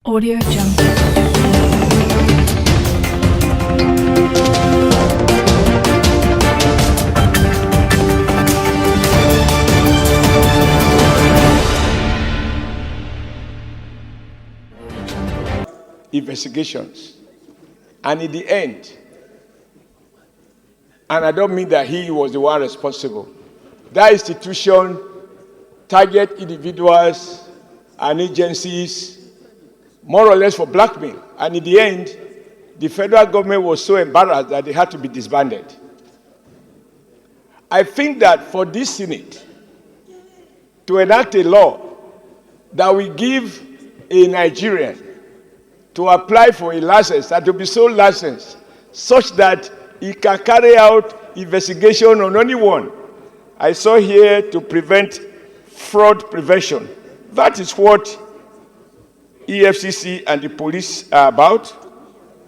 Audio Jungle. Investigations, and in the end, and I don't mean that he was the one responsible, that institution target individuals and agencies more or less for blackmail, and in the end, the federal government was so embarrassed that they had to be disbanded. I think that for this Senate to enact a law that will give a Nigerian to apply for a license and to be so licensed such that he can carry out investigation on anyone. I saw here to prevent fraud prevention. That is what EFCC and the police are about.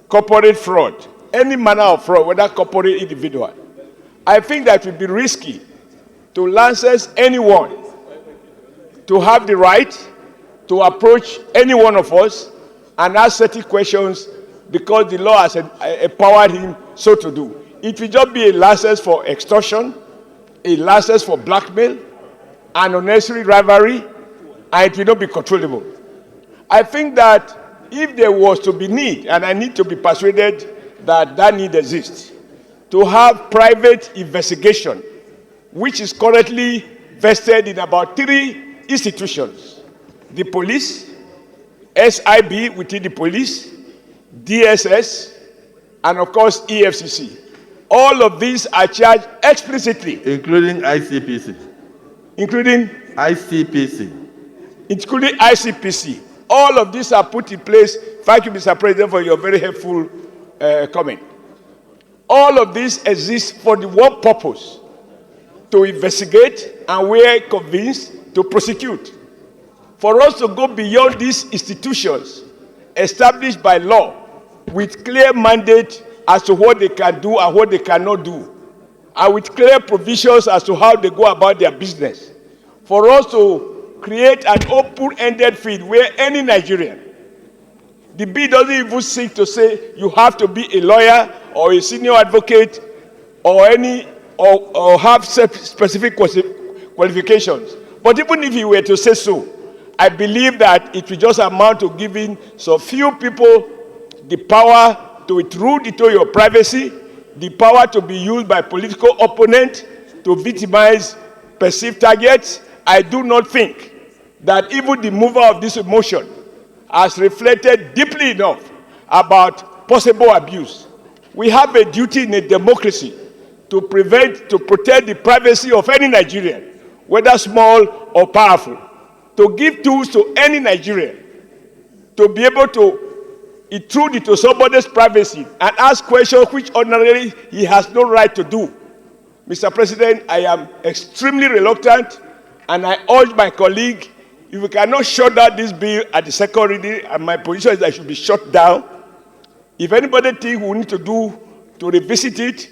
Corporate fraud, any manner of fraud, whether corporate, individual. I think that it would be risky to license anyone to have the right to approach any one of us and ask certain questions because the law has empowered him so to do. It will just be a license for extortion, a license for blackmail, an unnecessary rivalry, and it will not be controllable. I think that if there was to be need, and I need to be persuaded that that need exists, to have private investigation, which is currently vested in about 3 institutions: the police, SIB within the police, DSS, and of course EFCC. All of these are charged explicitly. Including ICPC. Including? ICPC. Including ICPC. All of these are put in place. Thank you, Mr. President, for your very helpful comment. All of this exists for the one purpose: to investigate and, where convinced, to prosecute. For us to go beyond these institutions established by law with clear mandate as to what they can do and what they cannot do, and with clear provisions as to how they go about their business. For us to create an open-ended field where any Nigerian, the bill doesn't even seek to say you have to be a lawyer or a senior advocate or have specific qualifications. But even if you were to say so, I believe that it will just amount to giving so few people the power to intrude into your privacy, the power to be used by political opponents to victimize perceived targets. I do not think that even the mover of this motion has reflected deeply enough about possible abuse. We have a duty in a democracy to protect the privacy of any Nigerian, whether small or powerful, to give tools to any Nigerian to be able to intrude into somebody's privacy and ask questions which ordinarily he has no right to do. Mr. President, I am extremely reluctant, and I urge my colleague, if we cannot shut down this bill at the second reading, and my position is that it should be shut down, if anybody thinks we need to do to revisit it,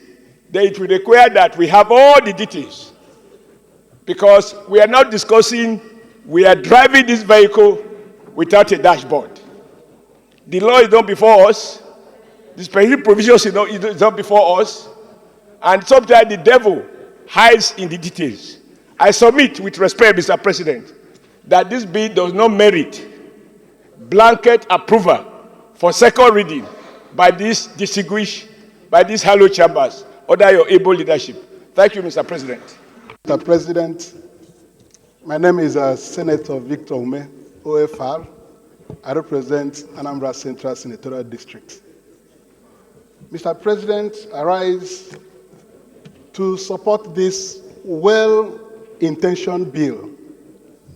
then it will require that we have all the details. Because we are not discussing, we are driving this vehicle without a dashboard. The law is not before us. The specific provisions is not before us. And sometimes the devil hides in the details. I submit with respect, Mr. President, that this bill does not merit blanket approval for second reading by these distinguished, by these hallowed chambers, under your able leadership. Thank you, Mr. President. Mr. President, my name is Senator Victor Umeh, OFR. I represent Anambra Central Senatorial District. Mr. President, I rise to support this well-intentioned bill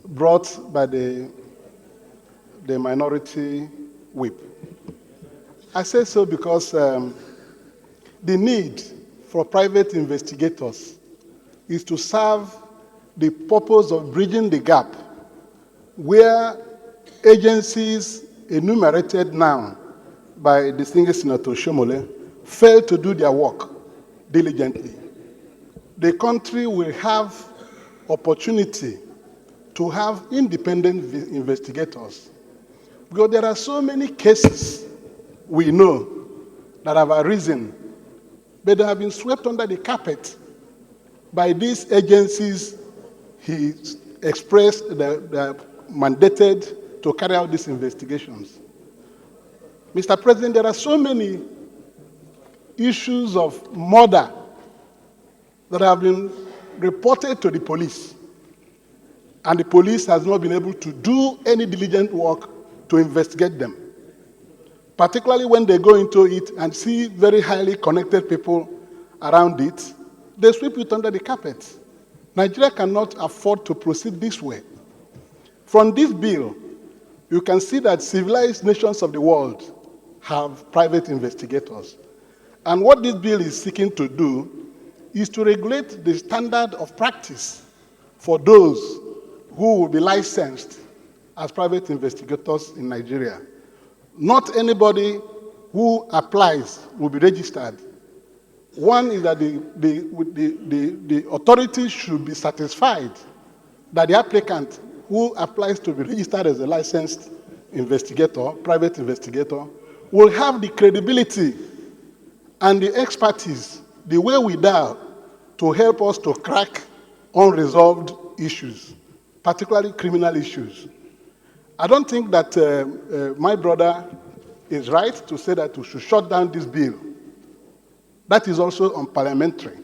brought by the minority whip. I say so because the need for private investigators is to serve the purpose of bridging the gap where agencies enumerated now by distinguished Senator Oshiomhole fail to do their work diligently. The country will have opportunity to have independent investigators Because there are so many cases we know that have arisen, but they have been swept under the carpet by these agencies he expressed they're mandated to carry out these investigations. Mr. President, there are so many issues of murder that have been reported to the police, and the police has not been able to do any diligent work to investigate them, particularly when they go into it and see very highly connected people around it. They sweep it under the carpet. Nigeria cannot afford to proceed this way. From this bill, you can see that civilized nations of the world have private investigators. And what this bill is seeking to do is to regulate the standard of practice for those who will be licensed as private investigators in Nigeria. Not anybody who applies will be registered. One is that the authorities should be satisfied that the applicant who applies to be registered as a licensed investigator, private investigator, will have the credibility and the expertise, the wherewithal to help us to crack unresolved issues, particularly criminal issues. I don't think that my brother is right to say that we should shut down this bill. That is also unparliamentary.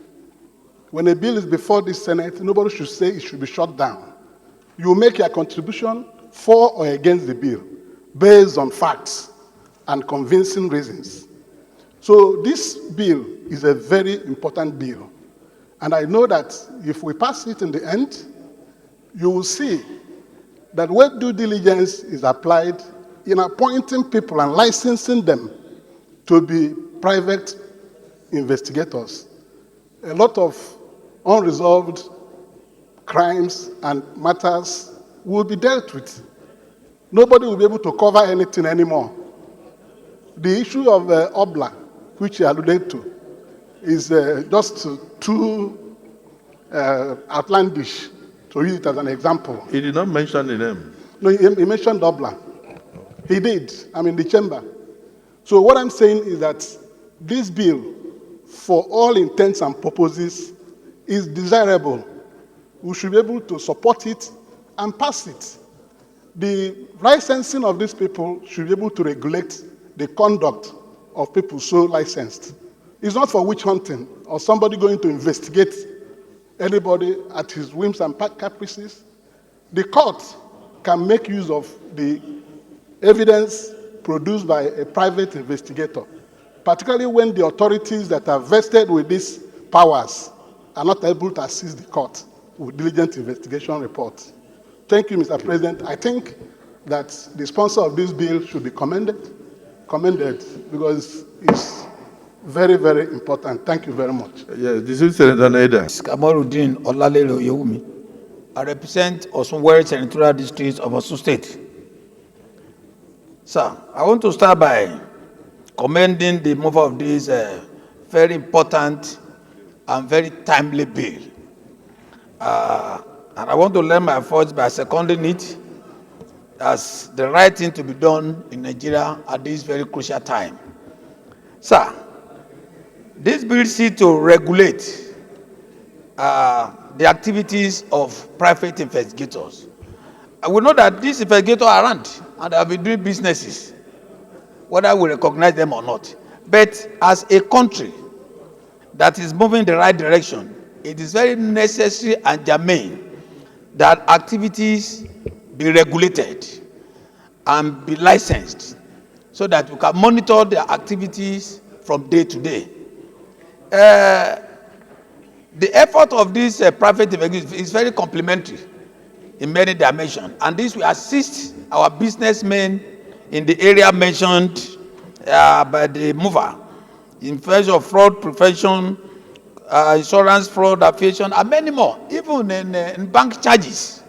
When a bill is before the Senate, nobody should say it should be shut down. You make your contribution for or against the bill based on facts and convincing reasons. So this bill is a very important bill. And I know that if we pass it in the end, you will see that where due diligence is applied in appointing people and licensing them to be private investigators, a lot of unresolved crimes and matters will be dealt with. Nobody will be able to cover anything anymore. The issue of Obla, which you alluded to, is just too outlandish to use it as an example. He did not mention the name. No, he mentioned Obla. He did. I'm in the chamber. So what I'm saying is that this bill, for all intents and purposes, is desirable. We should be able to support it and pass it. The licensing of these people should be able to regulate the conduct of people so licensed. It's not for witch hunting or somebody going to investigate anybody at his whims and caprices. The court can make use of the evidence produced by a private investigator, particularly when the authorities that are vested with these powers are not able to assist the court with diligent investigation reports. Thank you, Mr. President. I think that the sponsor of this bill should be commended because it's very, very important. Thank you very much. Yes, this is Senator Naida. Kamarudin Olalere Oyewumi. I represent Oshiomhole Senatorial District of Osun State. Sir, I want to start by commending the mover of this very important and very timely bill. And I want to lend my voice by seconding it as the right thing to be done in Nigeria at this very crucial time. Sir, this bill seeks to regulate the activities of private investigators. We know that these investigators are around and have been doing businesses, whether we recognize them or not. But as a country that is moving in the right direction, it is very necessary and germane that activities be regulated and be licensed so that we can monitor their activities from day to day. The effort of this private investigators is very complementary in many dimensions, and this will assist our businessmen in the area mentioned by the mover in terms of fraud prevention, insurance fraud, affiliation, and many more, even in bank charges.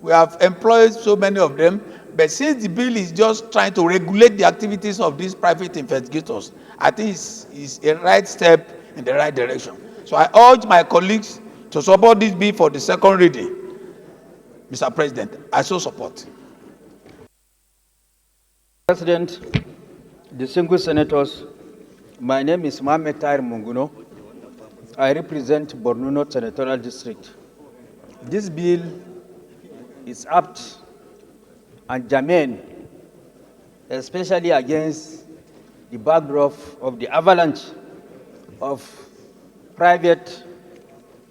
We have employed so many of them, but since the bill is just trying to regulate the activities of these private investigators, I think it's a right step in the right direction. So I urge my colleagues to support this bill for the second reading. Mr. President, I so support. President, distinguished senators, my name is Mohamed Tahir Munguno. I represent Borno North Senatorial District. This bill is apt and germane, especially against the backdrop of the avalanche of private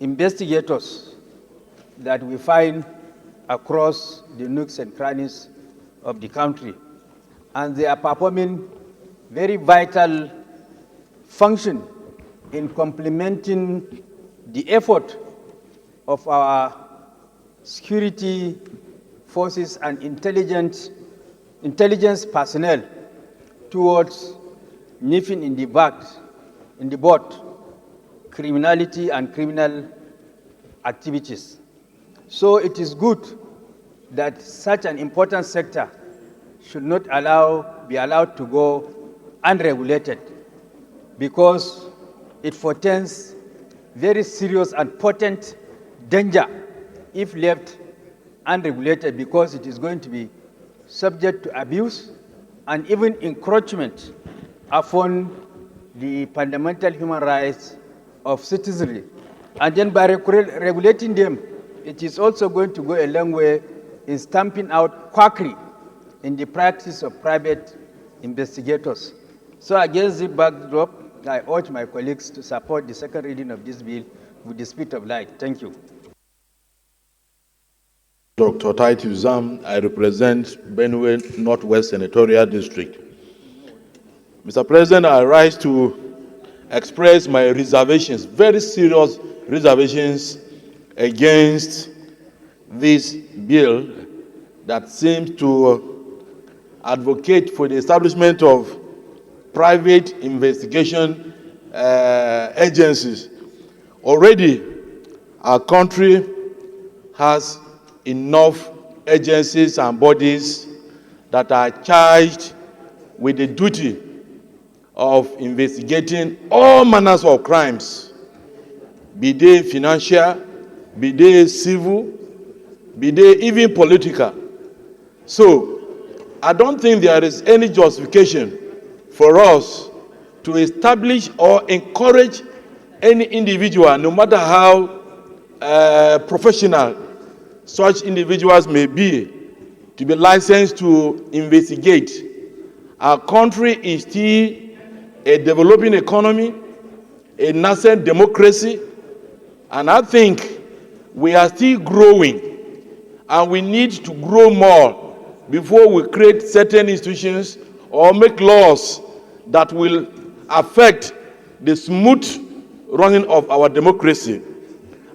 investigators that we find across the nooks and crannies of the country. And they are performing very vital function in complementing the effort of our security forces and intelligence personnel towards nipping in the bud criminality and criminal activities. So it is good that such an important sector should not be allowed to go unregulated, because it portends very serious and potent danger if left unregulated, because it is going to be subject to abuse and even encroachment upon the fundamental human rights of citizenry. And then by regulating them, it is also going to go a long way in stamping out quackery in the practice of private investigators. So against this backdrop, I urge my colleagues to support the second reading of this bill with the spirit of light. Thank you. Dr. Titus Zam, I represent Benue Northwest Senatorial District. Mr. President, I rise to express my reservations, very serious reservations, against this bill that seems to advocate for the establishment of private investigation agencies. Already, our country has enough agencies and bodies that are charged with the duty of investigating all manners of crimes, be they financial, be they civil, be they even political. So, I don't think there is any justification for us to establish or encourage any individual, no matter how professional such individuals may be, to be licensed to investigate. Our country is still a developing economy, a nascent democracy, and I think we are still growing, and we need to grow more before we create certain institutions or make laws that will affect the smooth running of our democracy.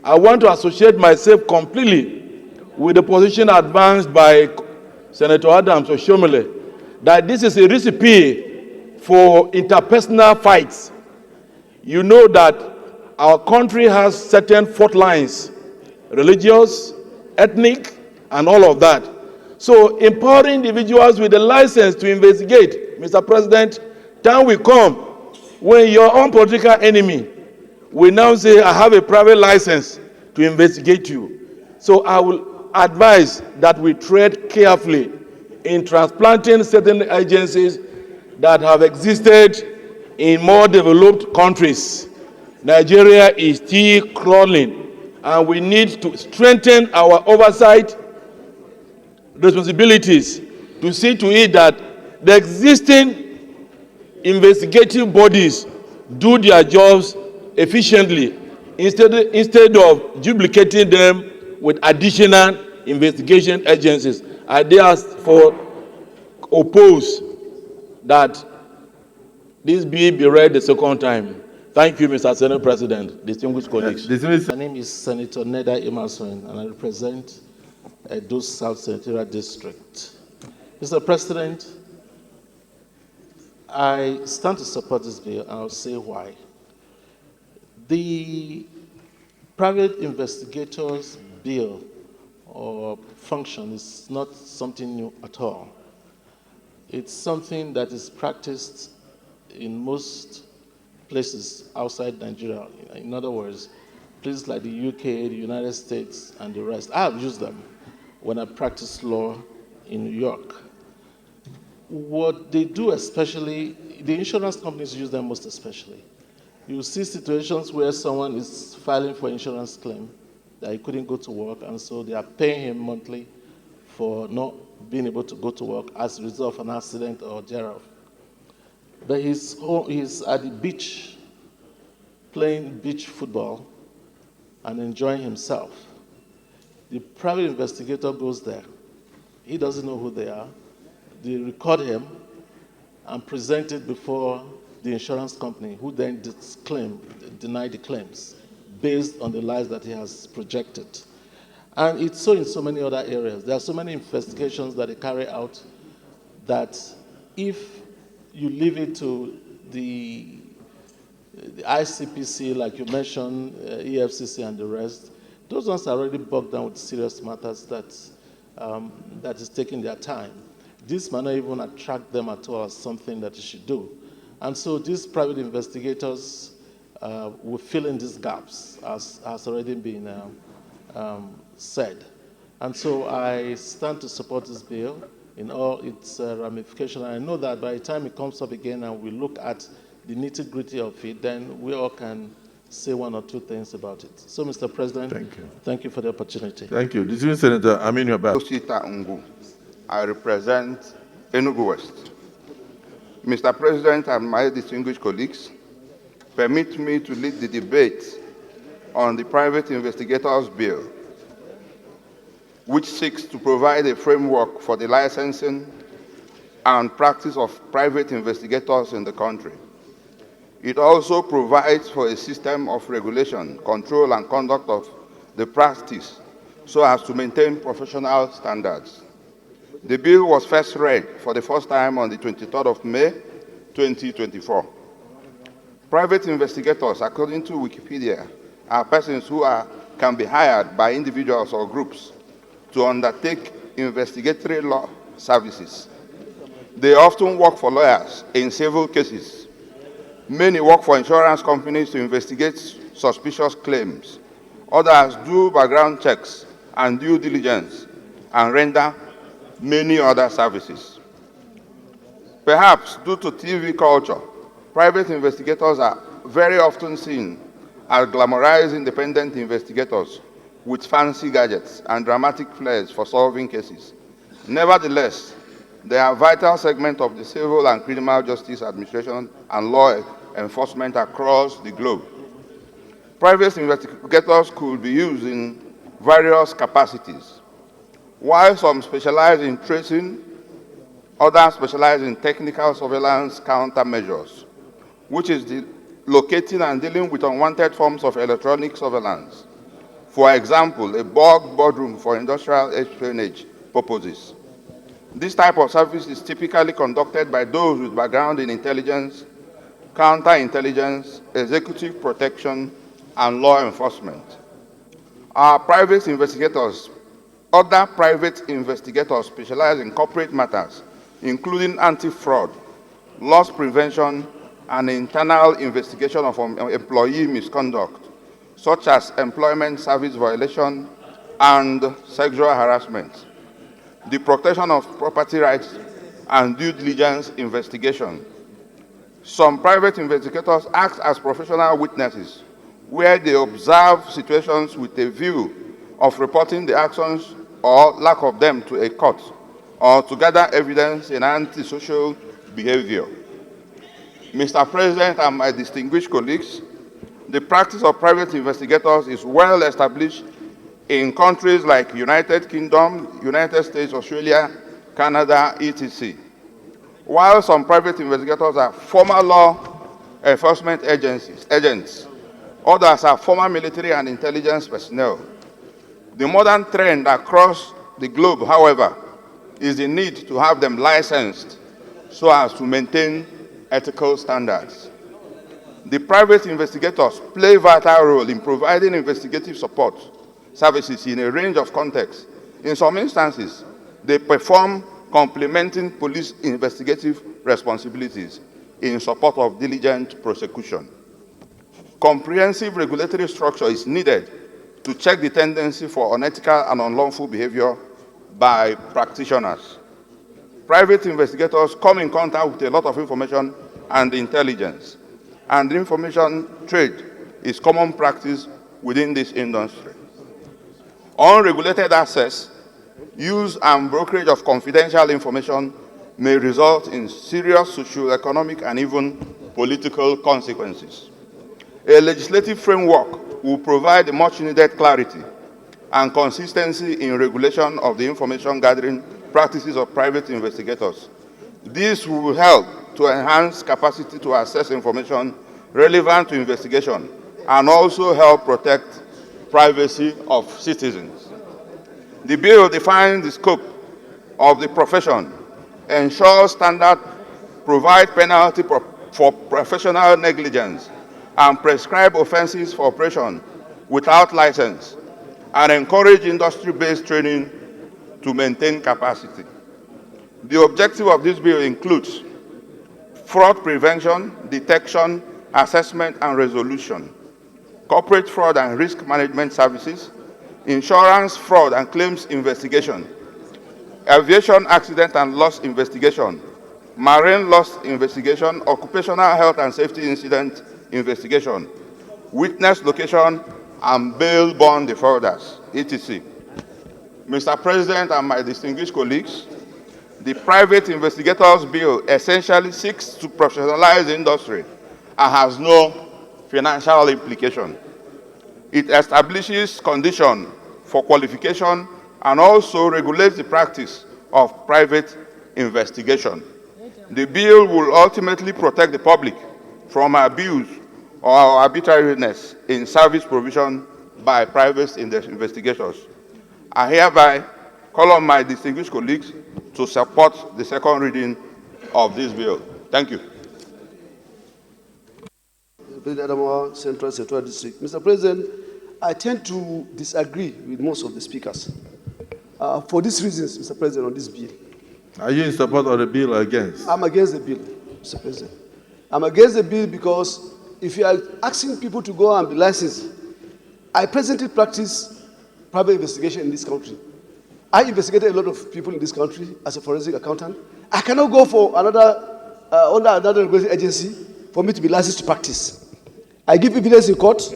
I want to associate myself completely with the position advanced by Senator Adams Oshiomhole that this is a recipe for interpersonal fights. You know that our country has certain fault lines, religious, ethnic, and all of that. So empowering individuals with a license to investigate, Mr. President, time will come when your own political enemy will now say, I have a private license to investigate you. So I will advise that we tread carefully in transplanting certain agencies that have existed in more developed countries. Nigeria is still crawling, and we need to strengthen our oversight responsibilities to see to it that the existing investigative bodies do their jobs efficiently instead of duplicating them with additional investigation agencies. I therefore oppose that this bill be read the second time. Thank you, Mr. Senate President, distinguished colleagues. My name is Senator Neda Emerson, and I represent Edo South Senatorial District. Mr. President, I stand to support this bill, and I'll say why. The private investigators bill or function is not something new at all. It's something that is practiced in most places outside Nigeria. In other words, places like the UK, the United States, and the rest. I have used them when I practiced law in New York. what they do especially, the insurance companies use them most especially. You see situations where someone is filing for insurance claim that he couldn't go to work, and so they are paying him monthly for not being able to go to work as a result of an accident or thereof. But he's at the beach playing beach football and enjoying himself. The private investigator goes there. He doesn't know who they are. They record him and present it before the insurance company, who then deny the claims based on the lies that he has projected. And it's so in so many other areas. There are so many investigations that they carry out that if you leave it to the ICPC, like you mentioned, EFCC and the rest, those ones are already bogged down with serious matters that is taking their time. This might not even attract them at all as something that you should do. And so these private investigators will fill in these gaps, as has already been said. And so I stand to support this bill in all its ramifications. I know that by the time it comes up again and we look at the nitty-gritty of it, then we all can say one or two things about it. So, Mr. President, thank you for the opportunity. Thank you. Distinguished Senator Aminu Abbas. Osita Ngwu. I represent Enugu West. Mr. President and my distinguished colleagues, permit me to lead the debate on the Private Investigators Bill, which seeks to provide a framework for the licensing and practice of private investigators in the country. It also provides for a system of regulation, control, and conduct of the practice so as to maintain professional standards. The bill was first read for the first time on the 23rd of May, 2024. Private investigators, according to Wikipedia, are persons who can be hired by individuals or groups to undertake investigatory law services. They often work for lawyers in civil cases. Many work for insurance companies to investigate suspicious claims. Others do background checks and due diligence and render many other services. Perhaps due to TV culture, private investigators are very often seen as glamorized independent investigators with fancy gadgets and dramatic flares for solving cases. Nevertheless, they are a vital segment of the civil and criminal justice administration and law enforcement across the globe. Private investigators could be used in various capacities. While some specialize in tracing, others specialize in technical surveillance countermeasures, which is locating and dealing with unwanted forms of electronic surveillance. For example, a bugged boardroom for industrial espionage purposes. This type of service is typically conducted by those with background in intelligence, counterintelligence, executive protection, and law enforcement. Other private investigators specialize in corporate matters, including anti-fraud, loss prevention, and internal investigation of employee misconduct, such as employment service violation and sexual harassment, the protection of property rights, and due diligence investigation. Some private investigators act as professional witnesses, where they observe situations with a view of reporting the actions or lack of them to a court, or to gather evidence in antisocial behavior. Mr. President and my distinguished colleagues, the practice of private investigators is well established in countries like United Kingdom, United States, Australia, Canada, etc. While some private investigators are former law enforcement agents, others are former military and intelligence personnel. The modern trend across the globe, however, is the need to have them licensed so as to maintain ethical standards. The private investigators play a vital role in providing investigative support services in a range of contexts. In some instances, they perform complementing police investigative responsibilities in support of diligent prosecution. Comprehensive regulatory structure is needed to check the tendency for unethical and unlawful behavior by practitioners. private investigators come in contact with a lot of information and intelligence, and information trade is common practice within this industry. Unregulated access, use and brokerage of confidential information may result in serious socio-economic and even political consequences. A legislative framework will provide much needed clarity and consistency in regulation of the information gathering practices of private investigators. This will help to enhance capacity to access information relevant to investigation and also help protect privacy of citizens. The bill defines the scope of the profession, ensures standards, provides penalty for professional negligence, and prescribe offenses for operation without license, and encourage industry-based training to maintain capacity. The objective of this bill includes fraud prevention, detection, assessment, and resolution, corporate fraud and risk management services, insurance fraud and claims investigation, aviation accident and loss investigation, marine loss investigation, occupational health and safety incident investigation, witness location, and bail bond deferrers, etc. Mr. President and my distinguished colleagues, the Private Investigators Bill essentially seeks to professionalize the industry and has no financial implication. It establishes conditions for qualification and also regulates the practice of private investigation. The bill will ultimately protect the public from abuse or arbitrariness in service provision by private investigators. I hereby call on my distinguished colleagues to support the second reading of this bill. Thank you. President Adamawa Central Senatorial District. Mr. President, I tend to disagree with most of the speakers. For these reasons, Mr. President, on this bill. Are you in support of the bill or against? I'm against the bill, Mr. President. I'm against the bill because if you are asking people to go and be licensed, I presently practice private investigation in this country. I investigated a lot of people in this country as a forensic accountant. I cannot go for under another regulatory agency for me to be licensed to practice. I give evidence in court,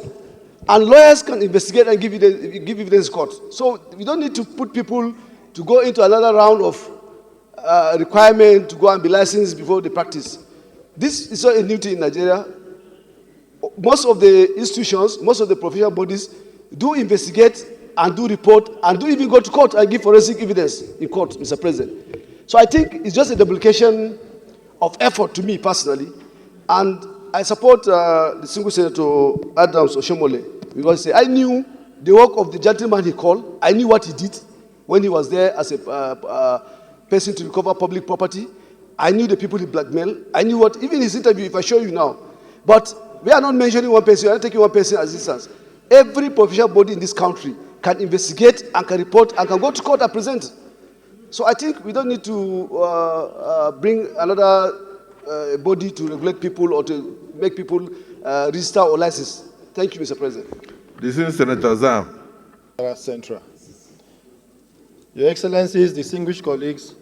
and lawyers can investigate and give evidence in court. So we don't need to put people to go into another round of requirement to go and be licensed before they practice. This is not a new thing in Nigeria. Most of the institutions, most of the professional bodies do investigate and do report and do even go to court and give forensic evidence in court, Mr. President. So I think it's just a duplication of effort to me personally. And I support the single Senator Adams Oshiomhole because I knew the work of the gentleman he called. I knew what he did when he was there as a person to recover public property. I knew the people he blackmailed. I knew what, even his interview, if I show you now. But we are not mentioning one person, we are not taking one person as instance. Every professional body in this country can investigate and can report and can go to court and present. So I think we don't need to bring another body to regulate people or to make people register or license. Thank you, Mr. President. This is Senator Zam. Central. Your Excellencies, distinguished colleagues,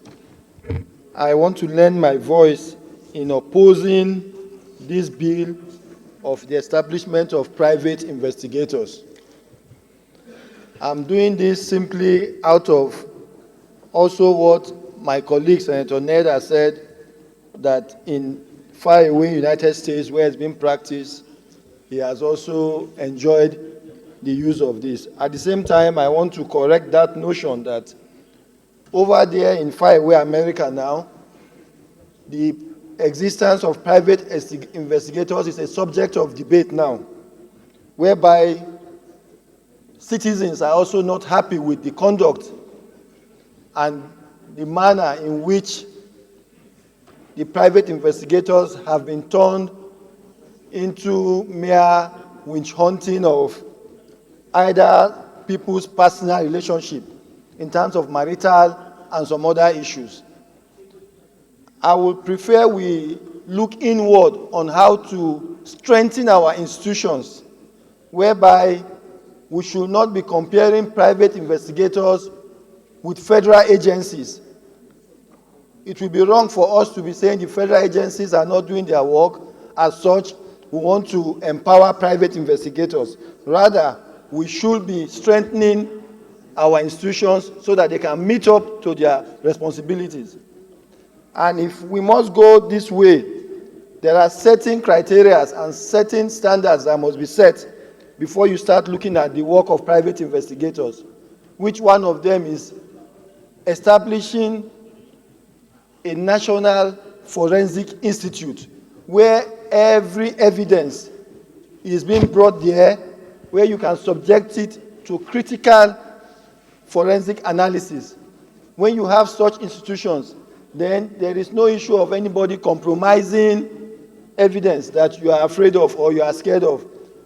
I want to lend my voice in opposing this bill of the establishment of private investigators. I'm doing this simply out of also what my colleague Senator Ned has said, that in faraway United States where it's been practiced, he has also enjoyed the use of this. At the same time, I want to correct that notion that over there in faraway America now, the existence of private investigators is a subject of debate now, whereby citizens are also not happy with the conduct and the manner in which the private investigators have been turned into mere witch hunting of either people's personal relationship in terms of marital and some other issues. I would prefer we look inward on how to strengthen our institutions, whereby we should not be comparing private investigators with federal agencies. it will be wrong for us to be saying the federal agencies are not doing their work. As such, we want to empower private investigators. Rather, we should be strengthening our institutions so that they can meet up to their responsibilities. And if we must go this way, there are certain criteria and certain standards that must be set before you start looking at the work of private investigators, which one of them is establishing a national forensic institute where every evidence is being brought there, where you can subject it to critical forensic analysis. When you have such institutions, then there is no issue of anybody compromising evidence that you are afraid of or you are scared of.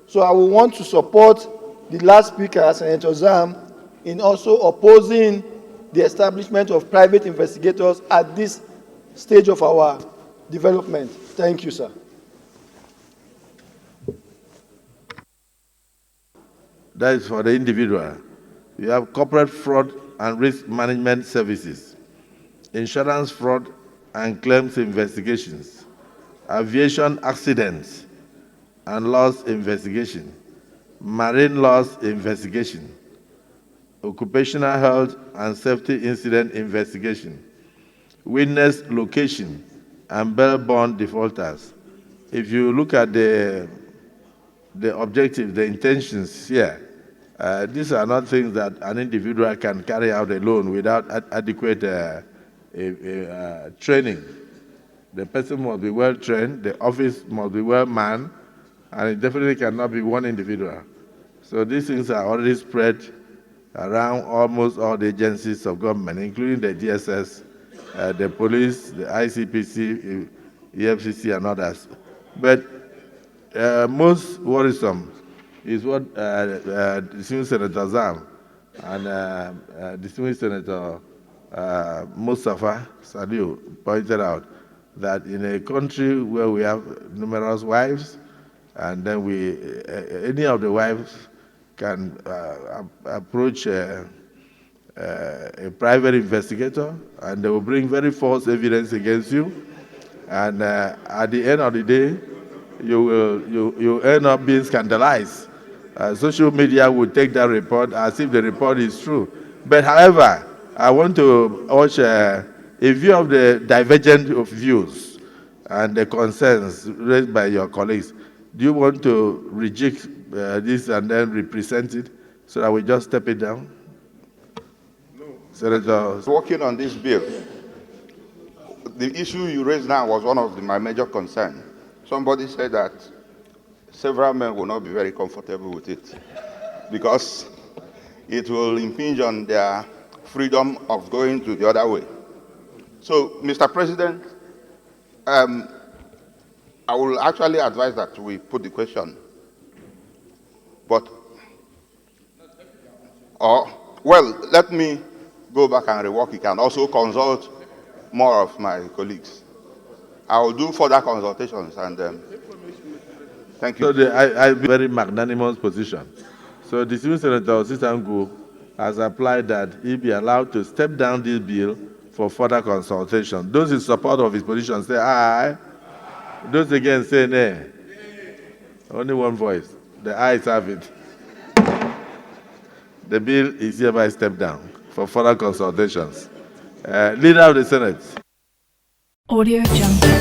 So I will want to support the last speaker, Senator Zam, in also opposing the establishment of private investigators at this stage of our development. Thank you, sir. That is for the individual. You have corporate fraud and risk management services, insurance fraud and claims investigations, aviation accidents and loss investigation, marine loss investigation, occupational health and safety incident investigation, witness location and bail bond defaulters. If you look at the objective, the intentions here, these are not things that an individual can carry out alone without adequate training. The person must be well trained, the office must be well manned, and it definitely cannot be one individual. So these things are already spread around almost all the agencies of government, including the DSS, the police, the ICPC, EFCC, and others. But most worrisome is what distinguished Senator Zam and distinguished Senator Mustafa Sadiu pointed out, that in a country where we have numerous wives, and then any of the wives can approach a private investigator, and they will bring very false evidence against you, and at the end of the day, you end up being scandalized. Social media will take that report as if the report is true. But however, I want to urge in view of the divergence of views and the concerns raised by your colleagues, do you want to reject this and then represent it so that we just step it down? No. Senator. Working on this bill, the issue you raised now was one of my major concerns. Somebody said that several men will not be very comfortable with it because it will impinge on their freedom of going to the other way. So, Mr. President, I will actually advise that we put the question. But, well, let me go back and rework it and also consult more of my colleagues. I will do further consultations and thank you. So I very magnanimous position. So the distinguished Senator Osita Ngwu has applied that he be allowed to step down this bill for further consultation. Those in support of his position say aye. Those against say nay. Only one voice. The ayes have it. The bill is hereby stepped down for further consultations. Leader of the Senate. Audio Jungle.